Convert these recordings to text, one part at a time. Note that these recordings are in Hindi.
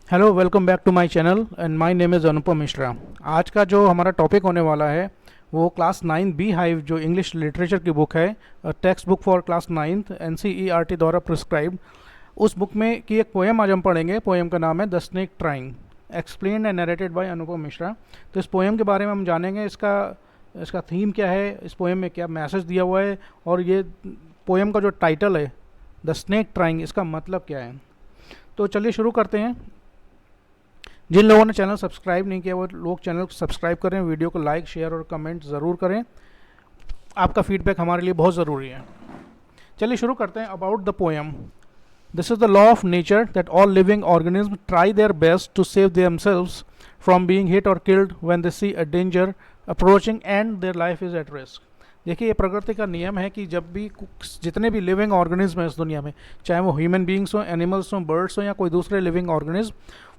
Hello, welcome back to my channel and my name is Anupam Mishra. आज का जो हमारा टॉपिक होने वाला है वो क्लास 9 बी हाइव जो इंग्लिश लिटरेचर की बुक है, text book for class 9th NCERT द्वारा प्रिस्क्राइब्ड। उस बुक में की एक पोएम आज हम पढ़ेंगे। पोएम का नाम है the snake trying, explained and narrated by Anupam Mishra. तो इस पोएम के बारे में हम जानेंगे, इसका इसका थीम क्या है, इस पोएम में क्या मैसेज दिया हुआ है, और ये पोएम का जो टाइटल है द स्नेक ट्राइंग, इसका मतलब क्या है। तो चलिए शुरू करते हैं। जिन लोगों ने चैनल सब्सक्राइब नहीं किया वो लोग चैनल को सब्सक्राइब करें, वीडियो को लाइक शेयर और कमेंट ज़रूर करें। आपका फीडबैक हमारे लिए बहुत ज़रूरी है। चलिए शुरू करते हैं। About the poem. This is the law of nature that all living organism try their best to save themselves from being hit और killed when they see a danger approaching and their life is at risk. देखिए, ये प्रकृति का नियम है कि जब भी जितने भी लिविंग ऑर्गेनिज्म हैं इस दुनिया में, चाहे वो ह्यूमन बीइंग्स हो, एनिमल्स हो, बर्ड्स हो या कोई दूसरे लिविंग ऑर्गेनिज्म,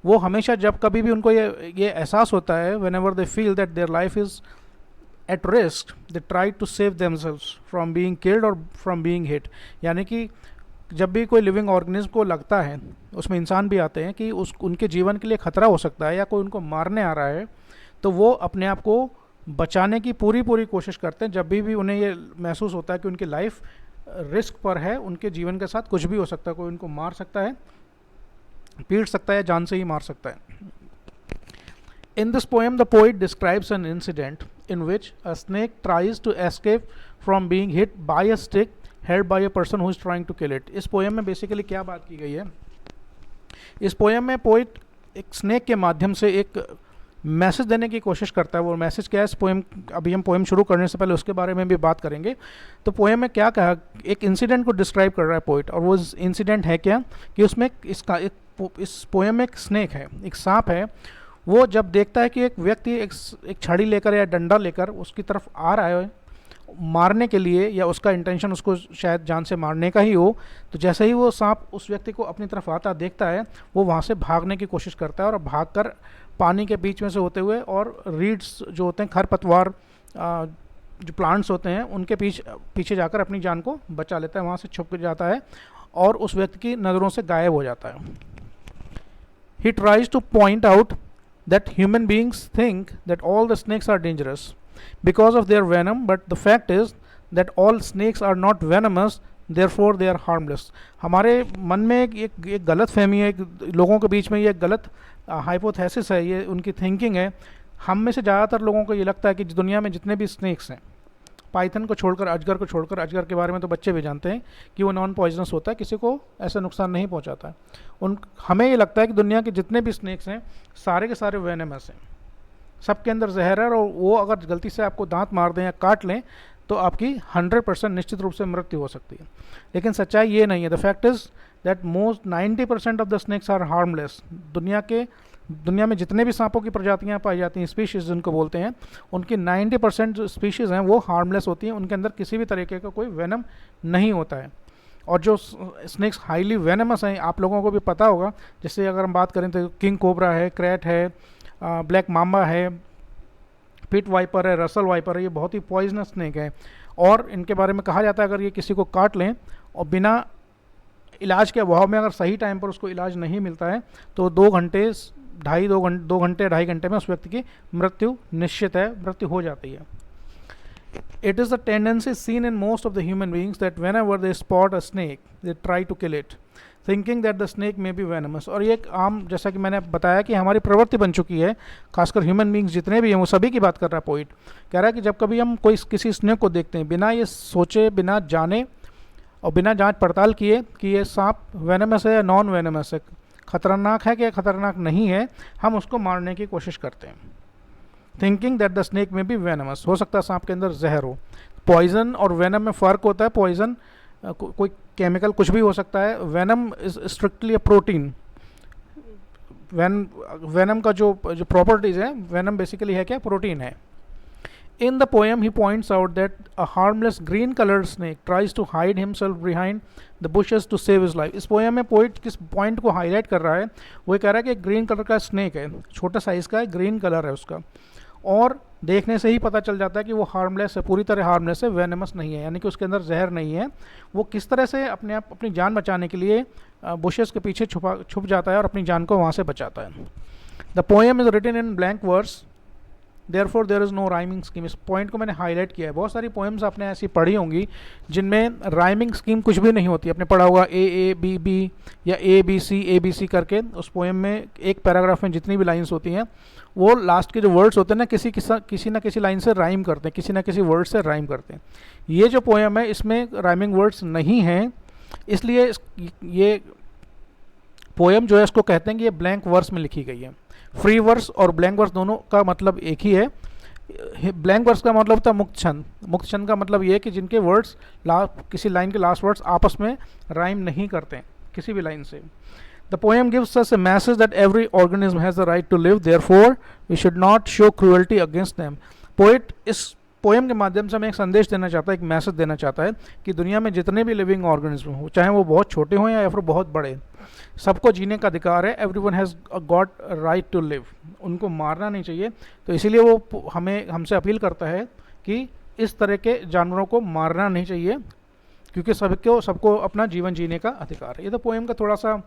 वो हमेशा जब कभी भी उनको ये एहसास होता है, whenever they feel that their life is at risk, they try to save themselves from being killed और फ्रॉम बीइंग हिट। यानी कि जब भी कोई लिविंग ऑर्गेनिज्म को लगता है, उसमें इंसान भी आते हैं, कि उनके जीवन के लिए खतरा हो सकता है या कोई उनको मारने आ रहा है, तो वो अपने आप को बचाने की पूरी कोशिश करते हैं। जब भी उन्हें ये महसूस होता है कि उनकी लाइफ रिस्क पर है, उनके जीवन के साथ कुछ भी हो सकता है, कोई उनको मार सकता है, पीट सकता है, जान से ही मार सकता है। In this poem, the poet describes an incident in which a snake tries to escape from being hit by a stick held by a person who is trying to kill it. इस पोएम में बेसिकली क्या बात की गई है? इस पोएम में पोइट एक स्नेक के माध्यम से एक मैसेज देने की कोशिश करता है। वो मैसेज क्या है, इस पोएम अभी हम पोएम शुरू करने से पहले उसके बारे में भी बात करेंगे। तो पोएम में क्या कहा, एक इंसिडेंट को डिस्क्राइब कर रहा है पोइट, और वो इंसिडेंट है क्या कि उसमें इस पोएम में एक स्नेक है, एक सांप है। वो जब देखता है कि एक व्यक्ति एक छड़ी लेकर या डंडा लेकर उसकी तरफ आ रहा है मारने के लिए, या उसका इंटेंशन उसको शायद जान से मारने का ही हो, तो जैसे ही वो सांप उस व्यक्ति को अपनी तरफ आता देखता है, वो वहाँ से भागने की कोशिश करता है और भागकर पानी के बीच में से होते हुए और रीड्स जो होते हैं, खरपतवार जो प्लांट्स होते हैं, उनके पीछे जाकर अपनी जान को बचा लेता है, वहाँ से छुप जाता है और उस व्यक्ति की नज़रों से गायब हो जाता है। He tries to point out that human beings think that all the snakes are dangerous because of their venom, but the fact is that all snakes are not venomous, therefore they are harmless. हमारे मन में एक गलत फहमी है, लोगों के बीच में ये गलत हाइपोथेसिस है, ये उनकी थिंकिंग है। हम में से ज़्यादातर लोगों को ये लगता है कि दुनिया में जितने भी स्नेक्स हैं, पाइथन को छोड़कर, अजगर के बारे में तो बच्चे भी जानते हैं कि वो नॉन पॉइजनस होता है, किसी को ऐसा नुकसान नहीं पहुंचाता है। हमें ये लगता है कि दुनिया के जितने भी स्नेक्स हैं सारे के सारे वेनेमस हैं, सबके अंदर जहर है, और वो अगर गलती से आपको दांत मार दें या काट लें तो आपकी 100% निश्चित रूप से मृत्यु हो सकती है। लेकिन सच्चाई ये नहीं है। The fact is that most 90% of the snakes are harmless. दुनिया में जितने भी सांपों की प्रजातियां पाई जाती हैं, स्पीशीज़ जिनको बोलते हैं, उनकी 90% जो स्पीशीज़ हैं वो हार्मलेस होती हैं, उनके अंदर किसी भी तरीके का कोई वेनम नहीं होता है। और जो स्नेक्स हाईली वेनमस हैं, आप लोगों को भी पता होगा, जैसे अगर हम बात करें तो किंग कोबरा है, क्रैट है, ब्लैक माम्बा है, पिट वाइपर है, रसल वाइपर है, ये बहुत ही पॉइजनस स्नेक है। और इनके बारे में कहा जाता है अगर ये किसी को काट लें और बिना इलाज के अभाव में अगर सही टाइम पर उसको इलाज नहीं मिलता है तो 2 घंटे 2.5 घंटे में उस व्यक्ति की मृत्यु निश्चित है, मृत्यु हो जाती है। It is a tendency seen in most of the human beings that whenever they spot a snake, they try to kill it, thinking that the snake may be venomous. और ये एक आम, जैसा कि मैंने बताया कि हमारी प्रवृत्ति बन चुकी है, खासकर ह्यूमन बींग्स जितने भी हैं वो सभी की बात कर रहा है पोइट। कह रहा है कि जब कभी हम किसी स्नेक को देखते हैं, बिना ये सोचे, बिना जाने और बिना जांच पड़ताल किए कि ये सांप वेनमस है या नॉन वेनमस है, खतरनाक है कि खतरनाक नहीं है, हम उसको मारने की कोशिश करते हैं, थिंकिंग दैट द स्नेक में बी वेनमस। हो सकता है सांप के अंदर जहर हो। पॉइजन और वेनम में फ़र्क होता है। पॉइजन कोई केमिकल कुछ भी हो सकता है, venom is strictly a protein. Venom का जो प्रॉपर्टीज़ है, वेनम बेसिकली है क्या, प्रोटीन है। In the poem, he points out that a harmless green-colored snake tries to hide himself behind the bushes to save his life. इस पोएम में पोइट किस पॉइंट को हाईलाइट कर रहा है, वो कह रहा है कि एक ग्रीन कलर का स्नेक है, छोटा साइज़ का है, ग्रीन कलर है उसका, और देखने से ही पता चल जाता है कि वो हार्मलेस है, पूरी तरह हार्मलेस है, वेनेमस नहीं है, यानी कि उसके अंदर जहर नहीं है। वो किस तरह से अपनी जान बचाने के लिए बुशेस के पीछे छुप जाता है और अपनी जान को वहाँ से बचाता है। The poem is written in blank words therefore there is no rhyming scheme. इस पॉइंट को मैंने हाईलाइट किया है। बहुत सारी पोएम्स आपने ऐसी पढ़ी होंगी जिनमें राइमिंग स्कीम कुछ भी नहीं होती। आपने पढ़ा होगा ए बी बी या ए बी सी करके। उस पोएम में एक पैराग्राफ में जितनी भी लाइन्स होती हैं वो लास्ट के जो वर्ड्स होते हैं ना किसी ना किसी लाइन से राइम करते हैं, किसी ना किसी वर्ड से राइम करते हैं। ये जो पोएम है इसमें राइमिंग वर्ड्स नहीं हैं, इसलिए ये पोएम जो है इसको कहते हैं कि ये ब्लैंक वर्स में लिखी गई है। फ्री वर्स और ब्लैंक वर्स दोनों का मतलब एक ही है। ब्लैंक वर्स का मतलब होता है मुक्त छंद। मुक्त छंद का मतलब ये है कि जिनके वर्ड्स किसी लाइन के लास्ट वर्ड्स आपस में राइम नहीं करते किसी भी लाइन से। The poem gives us a message that every organism has the right to live, therefore we should not show cruelty against them. Poet इस पोएम के माध्यम से हमें एक संदेश देना चाहता है, एक मैसेज देना चाहता है कि दुनिया में जितने भी लिविंग ऑर्गेनिज्म हो, चाहे वो बहुत छोटे हों या फिर बहुत बड़े, सबको जीने का अधिकार है। Everyone has got right to live. उनको मारना नहीं चाहिए। तो इसीलिए वो हमसे अपील करता है कि इस तरह के जानवरों को मारना नहीं चाहिए, क्योंकि सबको अपना जीवन जीने का अधिकार है। ये तो पोएम का थोड़ा सा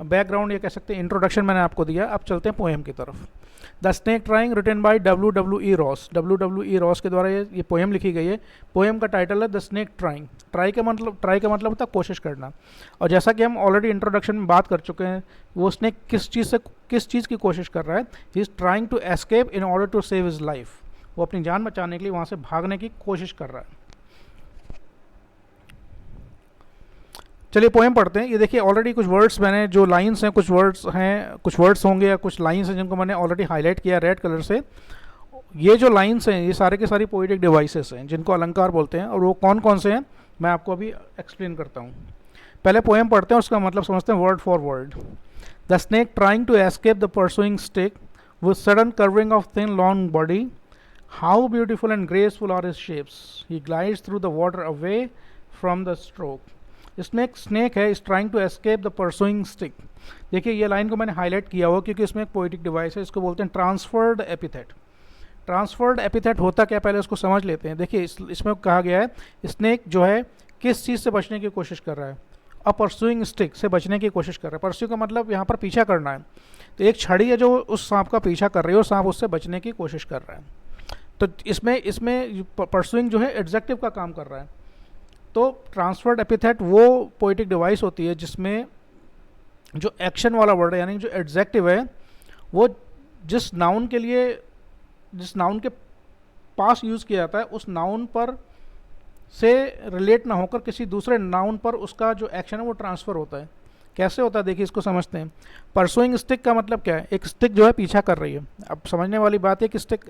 बैकग्राउंड, ये कह सकते हैं इंट्रोडक्शन मैंने आपको दिया। अब चलते हैं पोएम की तरफ। The snake trying written by W.E. Ross. W.E. Ross के द्वारा ये पोएम लिखी गई है। पोएम का टाइटल है द स्नेक ट्राइंग। ट्राई का मतलब होता है कोशिश करना। और जैसा कि हम ऑलरेडी इंट्रोडक्शन में बात कर चुके हैं, वो स्नेक किस चीज़ की कोशिश कर रहा है। He is trying to escape in order to save his life. वो अपनी जान बचाने के लिए वहाँ से भागने की कोशिश कर रहा है। चलिए पोएम पढ़ते हैं। ये देखिए ऑलरेडी कुछ वर्ड्स मैंने, जो लाइंस हैं, कुछ वर्ड्स होंगे या कुछ लाइंस हैं जिनको मैंने ऑलरेडी हाईलाइट किया रेड कलर से। ये जो लाइंस हैं ये सारे के सारी पोएटिक डिवाइसेस हैं जिनको अलंकार बोलते हैं, और वो कौन कौन से हैं मैं आपको अभी एक्सप्लेन करता हूँ। पहले पोएम पढ़ते हैं, उसका मतलब समझते हैं word for word. The snake trying to escape the pursuing stick with sudden curving of thin long body, how beautiful and graceful are his shapes, he glides through the water away from the stroke. इसमें एक स्नेक है, is trying to escape the pursuing stick. देखिए ये लाइन को मैंने हाईलाइट किया हुआ क्योंकि इसमें एक पोएटिक डिवाइस है, इसको बोलते हैं ट्रांसफर्ड एपिथेट। ट्रांसफर्ड एपिथेट होता क्या, पहले उसको समझ लेते हैं। देखिए इसमें कहा गया है स्नेक जो है किस चीज़ से बचने की कोशिश कर रहा है, अ परसुइंग स्टिक से बचने की कोशिश कर रहा है। परस्यू का मतलब यहाँ पर पीछा करना है। तो एक छड़ी है जो उस सांप का पीछा कर रही है और सांप उससे बचने की कोशिश कर रहा है। तो इसमें परसुइंग जो है एडजेक्टिव का काम कर रहा है। तो ट्रांसफर्ड एपिथेट वो पोएटिक डिवाइस होती है जिसमें जो एक्शन वाला वर्ड है, यानी जो एडजेक्टिव है, वो जिस नाउन के पास यूज़ किया जाता है उस नाउन पर से रिलेट ना होकर किसी दूसरे नाउन पर उसका जो एक्शन है वो ट्रांसफ़र होता है। कैसे होता है देखिए, इसको समझते हैं। परसुइंग स्टिक का मतलब क्या है, एक स्टिक जो है पीछा कर रही है। अब समझने वाली बात है कि स्टिक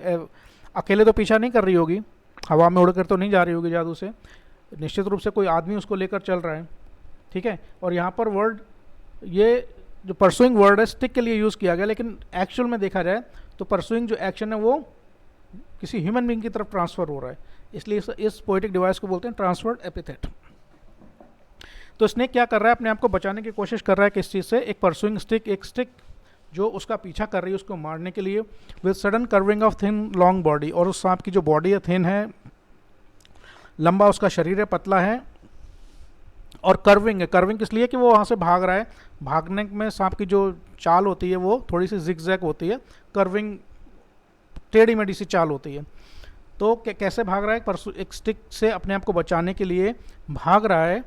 अकेले तो पीछा नहीं कर रही होगी, हवा में उड़कर तो नहीं जा रही होगी जादू से, निश्चित रूप से कोई आदमी उसको लेकर चल रहा है, ठीक है। और यहाँ पर वर्ड, ये जो परसुइंग वर्ड है स्टिक के लिए यूज़ किया गया, लेकिन एक्चुअल में देखा जाए तो परसुइंग जो एक्शन है वो किसी ह्यूमन बीइंग की तरफ ट्रांसफ़र हो रहा है, इसलिए इस पोएटिक डिवाइस को बोलते हैं ट्रांसफर्ड एपिथेट। तो स्नेक क्या कर रहा है, अपने आप को बचाने की कोशिश कर रहा है किस चीज़ से, एक परसुइंग स्टिक, एक स्टिक जो उसका पीछा कर रही है उसको मारने के लिए, with sudden curving of thin long body. और उस सांप की जो बॉडी है थिन है, लंबा उसका शरीर है, पतला है, और कर्विंग है। कर्विंग इसलिए कि वो वहाँ से भाग रहा है। भागने में सांप की जो चाल होती है वो थोड़ी सी जिगजैग होती है, कर्विंग टेढ़ी मेढ़ी सी चाल होती है। तो कैसे भाग रहा है, एक स्टिक से अपने आप को बचाने के लिए भाग रहा है,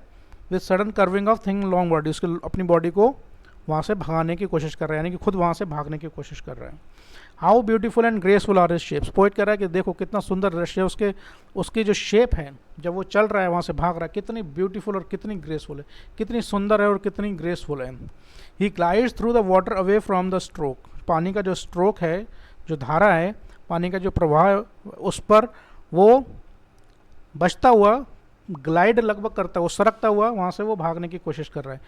with sudden curving of thin long body, उसके अपनी बॉडी को वहाँ से भगाने की कोशिश कर रहा है, यानी कि खुद वहाँ से भागने की कोशिश कर रहा है। How beautiful and graceful are his shapes. Poet कह रहा है कि देखो कितना सुंदर दृश्य है, उसकी जो शेप है जब वो चल रहा है वहाँ से भाग रहा है, कितनी ब्यूटीफुल और कितनी ग्रेसफुल है, कितनी सुंदर है और कितनी ग्रेसफुल है। He glides through the water away from the stroke. पानी का जो स्ट्रोक है, जो धारा है, पानी का जो प्रवाह है, उस पर वो बचता हुआ, ग्लाइड लगभग करता हुआ, सरकता हुआ वहाँ से वो भागने की कोशिश कर रहा है।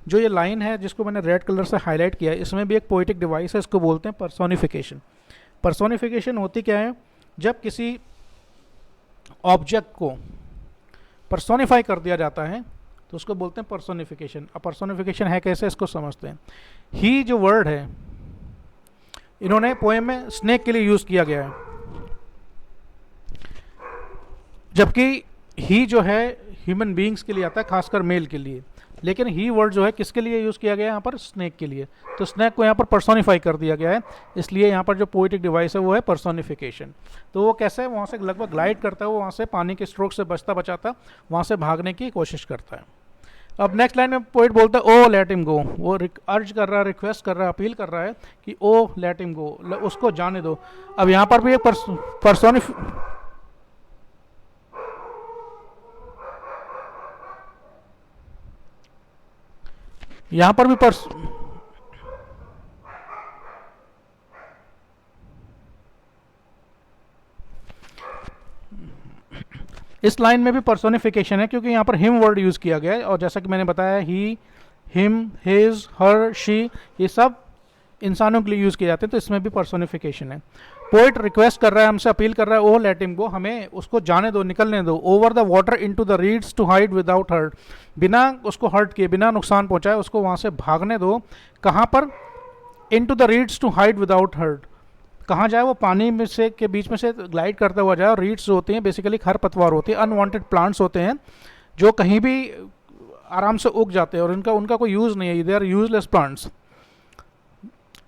जो ये लाइन है जिसको मैंने रेड कलर से हाईलाइट किया है, इसमें भी एक पोएटिक डिवाइस है, इसको बोलते हैं पर्सोनिफिकेशन। पर्सोनिफिकेशन होती क्या है, जब किसी ऑब्जेक्ट को पर्सोनिफाई कर दिया जाता है तो उसको बोलते हैं पर्सोनिफिकेशन। अब पर्सोनिफिकेशन है कैसे, इसको समझते हैं। ही जो वर्ड है इन्होंने पोएम में स्नेक के लिए यूज़ किया गया है। जबकि ही जो है ह्यूमन बींग्स के लिए आता है, खासकर मेल के लिए, लेकिन ही वर्ड जो है किसके लिए यूज़ किया गया है यहाँ पर, स्नेक के लिए। तो स्नेक को यहाँ पर पर्सोनिफाई कर दिया गया है, इसलिए यहाँ पर जो पोएटिक डिवाइस है वो है पर्सोनिफिकेशन। तो वो कैसे है, वहाँ से लगभग ग्लाइड करता है, वो वहाँ से पानी के स्ट्रोक से बचता बचाता वहाँ से भागने की कोशिश करता है। अब नेक्स्ट लाइन में पोइट बोलता है ओ लेट हिम गो, वो अर्ज कर रहा है, रिक्वेस्ट कर रहा है, अपील कर रहा है कि ओ लेट हिम गो, उसको जाने दो। अब यहाँ पर भी एक यहाँ पर भी इस लाइन में भी पर्सोनिफिकेशन है, क्योंकि यहाँ पर हिम वर्ड यूज़ किया गया है, और जैसा कि मैंने बताया ही, हिम, हिज, हर, शी, ये सब इंसानों के लिए यूज़ किए जाते हैं, तो इसमें भी पर्सोनिफिकेशन है। पोइट रिक्वेस्ट कर रहा है, हमसे अपील कर रहा है, ओ लेट हिम गो, हमें उसको जाने दो, निकलने दो, over the water into the reeds to hide without hurt, बिना उसको हर्ट किए, बिना नुकसान पहुंचाए उसको वहाँ से भागने दो। कहाँ पर, into the reeds to hide without hurt, कहाँ जाए वो, पानी में से के बीच में से ग्लाइड करता हुआ जाए। और रीड्स जो होती हैं बेसिकली खरपतवार होती है, अनवांटेड प्लांट्स होते हैं जो कहीं भी आराम से उग जाते हैं और उनका कोई यूज़ नहीं है, दे आर यूजलेस प्लांट्स।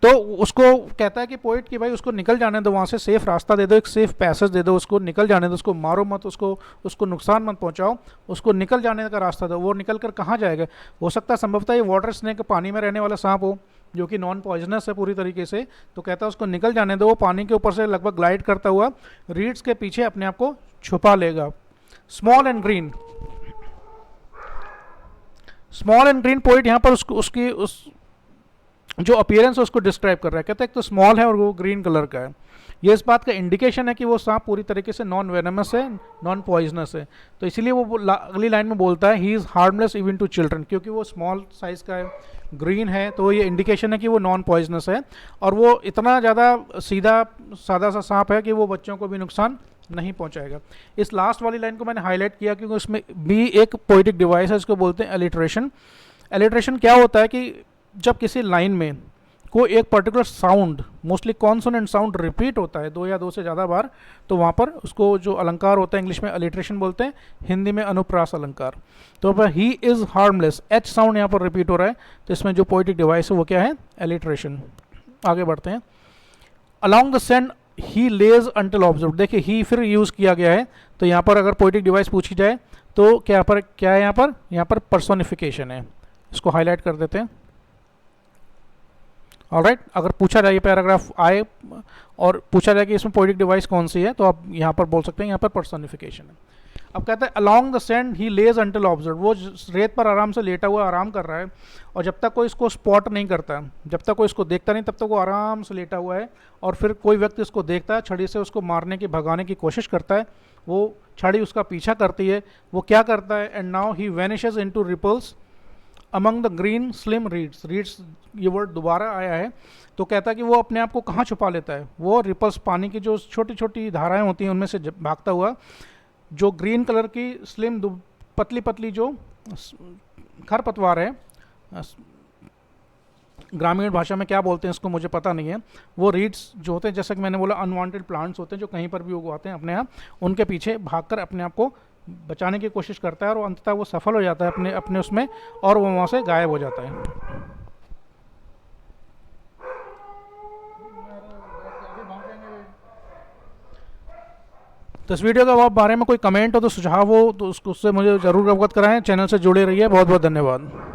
तो उसको कहता है कि पोइट कि भाई उसको निकल जाने दो, वहाँ से सेफ रास्ता दे दो, एक सेफ पैसेज दे दो, उसको निकल जाने दो, उसको मारो मत, उसको नुकसान मत पहुँचाओ, उसको निकल जाने का रास्ता दो। वो निकल कर कहाँ जाएगा, हो सकता है संभवतः ये वाटर स्नेक, पानी में रहने वाला सांप हो जो कि नॉन पॉइजनस है पूरी तरीके से। तो कहता है उसको निकल जाने दो, वो पानी के ऊपर से लगभग ग्लाइड करता हुआ रीड्स के पीछे अपने आप को छुपा लेगा। Small and green, small and green poet यहाँ पर उसकी जो अपीयरेंस है उसको डिस्क्राइब कर रहा है। कहता है एक तो स्मॉल है और वो ग्रीन कलर का है, ये इस बात का इंडिकेशन है कि वो सांप पूरी तरीके से नॉन वेनमस है, नॉन पॉइजनस है। तो इसीलिए वो अगली लाइन में बोलता है he is harmless even to children, क्योंकि वो स्मॉल साइज़ का है, ग्रीन है, तो ये इंडिकेशन है कि वो नॉन पॉइजनस है और वो इतना ज़्यादा सीधा सादा सा सांप है कि वो बच्चों को भी नुकसान नहीं पहुंचाएगा। इस लास्ट वाली लाइन को मैंने हाईलाइट किया क्योंकि उसमें भी एक पोइटिक डिवाइस है, इसको बोलते हैं एलिट्रेशन। एलिट्रेशन क्या होता है कि जब किसी लाइन में कोई एक particular sound, mostly consonant sound repeat होता है 2 या 2 से ज़्यादा बार, तो वहाँ पर उसको जो अलंकार होता है इंग्लिश में एलिट्रेशन बोलते हैं, हिंदी में अनुप्रास अलंकार। तो ही इज़ हार्मलेस, एच साउंड यहाँ पर रिपीट हो रहा है, तो इसमें जो पोइटिक डिवाइस है वो क्या है, एलिट्रेशन। आगे बढ़ते हैं। Along the sand he lies until observe, देखिए ही फिर यूज़ किया गया है, तो यहाँ पर अगर पोइटिक डिवाइस पूछी जाए तो क्या है यहाँ पर पर्सोनिफिकेशन है, इसको हाईलाइट कर देते हैं। ऑलराइट, अगर पूछा जाए, पैराग्राफ आए और पूछा जाए कि इसमें पोइटिक डिवाइस कौन सी है, तो आप यहाँ पर बोल सकते हैं यहाँ पर पर्सोनिफिकेशन है। अब कहता है along the sand he lies until observe, वो रेत पर आराम से लेटा हुआ आराम कर रहा है और जब तक कोई इसको स्पॉट नहीं करता, जब तक कोई इसको देखता नहीं, तब तक वो आराम से लेटा हुआ है। और फिर कोई व्यक्ति इसको देखता है, छड़ी से उसको मारने की, भगाने की कोशिश करता है, वो छड़ी उसका पीछा करती है, वो क्या करता है, and now he vanishes into ripples among the green slim reeds. Reeds ये वर्ड दोबारा आया है, तो कहता है कि वो अपने आप को कहाँ छुपा लेता है, वो रिपल्स, पानी की जो छोटी छोटी धाराएं होती हैं उनमें से भागता हुआ, जो ग्रीन कलर की स्लिम पतली पतली जो खरपतवार है, ग्रामीण भाषा में क्या बोलते हैं इसको मुझे पता नहीं है, वो रीड्स जो होते हैं, जैसा कि मैंने बोला अनवांटेड प्लांट्स होते हैं जो कहीं पर भी उगवाते हैं अपने आप, उनके पीछे भागकर अपने आप को बचाने की कोशिश करता है और अंततः वो सफल हो जाता है अपने उसमें, और वो वहाँ से गायब हो जाता है। तो इस वीडियो के बारे में कोई कमेंट हो तो सुझाव हो तो उससे मुझे ज़रूर अवगत कराएं। चैनल से जुड़े रहिए। बहुत बहुत धन्यवाद।